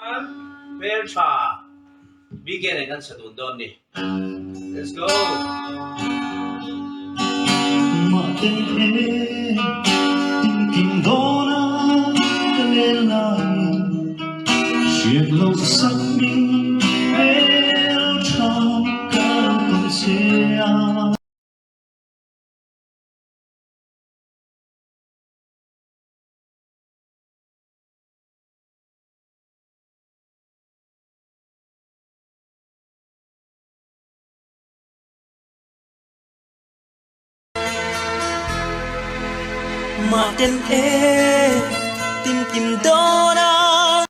Fair cha. Bigyan kan sa tundon ni. Let's go. Tình đó đã lên lại chuyện lâu sắc minh theo trong cả con xe mà tên tìm kiếm đó đã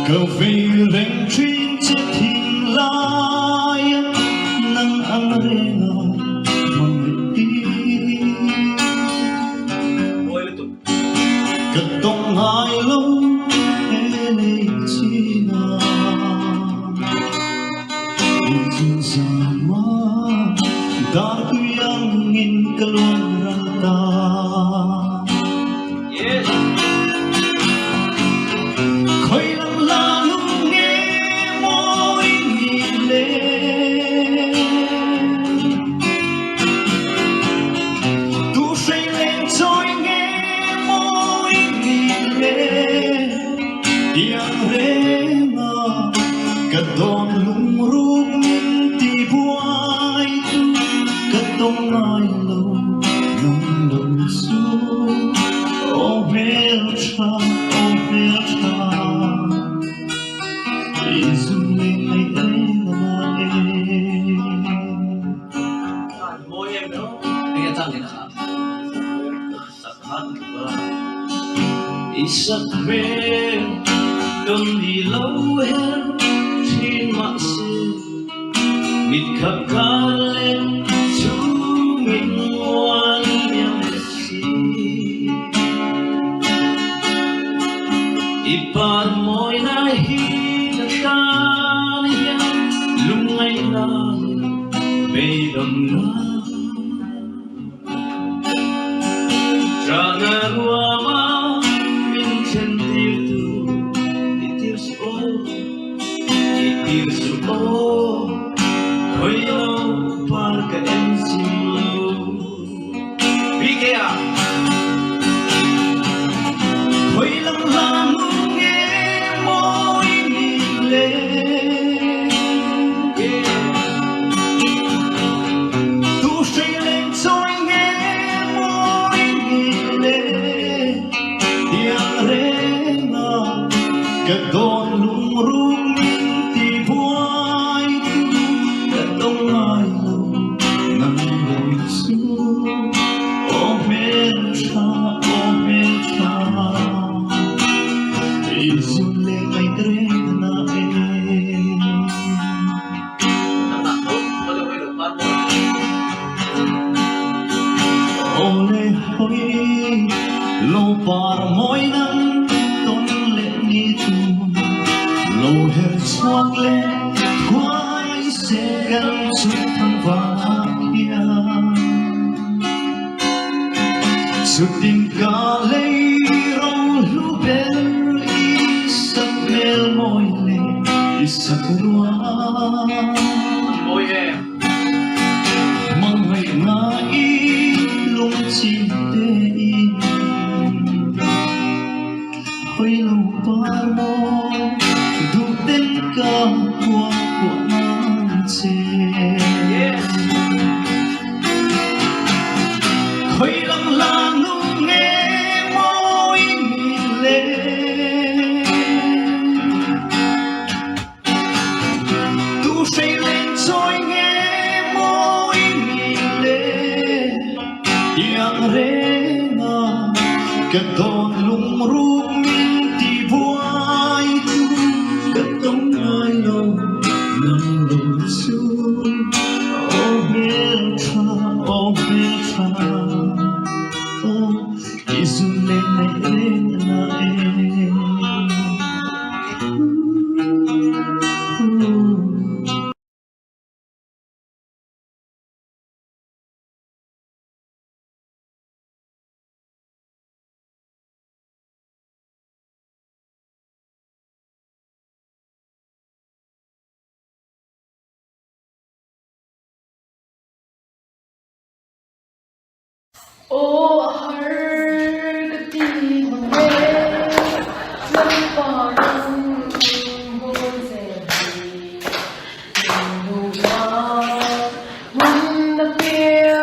cầu về lên chuyên chiếc thình lai nắng ăn rena mong đi cất tông hai lâu hele china izin sama darku yang ingin keluar rata. Yes. Yang rena kadon lumrug minti buhay kadong ay lo ng luso oh belcha izuling ay rena Môi em nữa. Anh ăn răng thì nào? Sạch hết rồi. isak men đông đi lâu hết trên mạng xưa mịt khắp cả lên chú mình ngoan nhau xí ipan môi na hi na tan hiang lung ngay na về đầm na trana ruama Hoi lo par ka em sim lo Bigyan. hoi lam lam nghe môi nhìn lên tu say lên rồi nghe môi nhìn lên tiếng rena cả đón lung rung minti buhay kadong ay lo ng luso oh belcha izuling ay rena ole hoi lo par moi nang ton le ni tu lo her swak le quay se gan chút thăng vaya chút tình ca lấy rong lu bel isak mel moi le isak rua Môi em. mang ngày ngai lung chim te in hoi lo par mo du tên ca của anh che Yes. hoi lam lam lung nghe môi nhìn lên tu say lên rồi nghe môi nhìn lên tiếng rena kadon lumrug minti buhay kadong ay lo ng luso oh belcha oh izuling ay rena ô har cái tim hồn mê lâm vào đông hôn rẻ gì đủ hoa muốn đặc biệt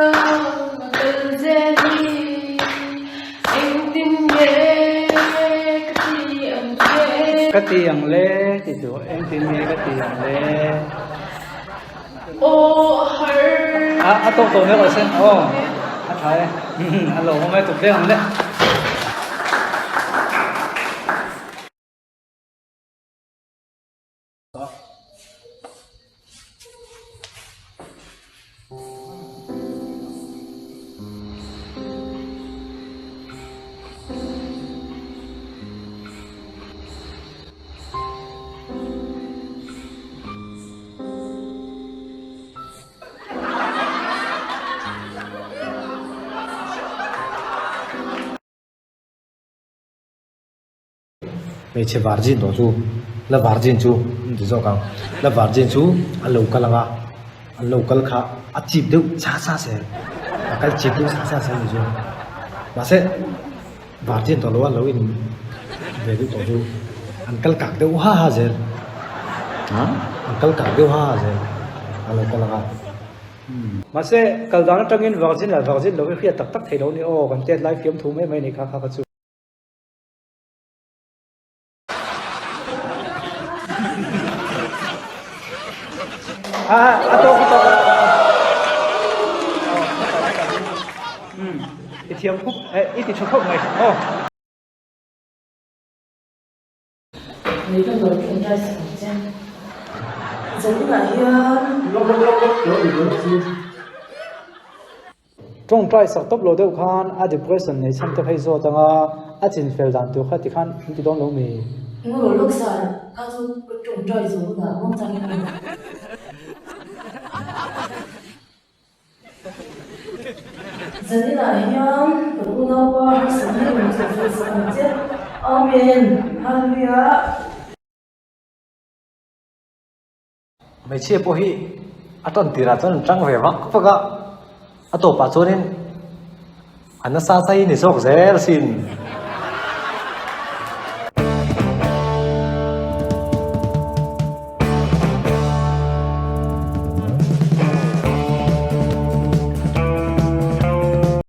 từ dễ đi anh tin nhé cái tim ghê cái tiền lê thì tụi em tìm nghe cái tiền lê ô har tổ nữa rồi xem thấy alo hôm nay tụi đây không đấy mấy chế Virgin đó chú là Virgin chú thì sao càng là Virgin chú anh lâu cái là anh lâu cái khá anh chip đâu xa xa xe cái chip đâu xa xa xe chú mà sẽ Virgin đó lâu anh lâu in về được đó chú anh cái cạc đâu ha ha xe anh cái cạc đâu ha ha xe anh lâu cái là mà sẽ kalau đó trong in Virgin là Virgin lâu khi tắc tắc thấy đâu ni còn chết live phim thú mấy mấy này khá khá chú ít thiam khúc ít thì khúc này mấy con người cũng ra sẵn chân giống là trong trai sắc top lo deuh khan a depression nei sam te phei zo tanga a chin fel dan tu kha ti khan ti don lo mi ngồi lúc sàn các chú trồng trời giống là mong rằng mình giờ đi lại nhá cũng lâu qua sống như mình chỉ phải sống chết amen hallelujah mấy chế po hi aton tira chon trăng về vak paka ato pa chonin anna sa sai ni sok zel sin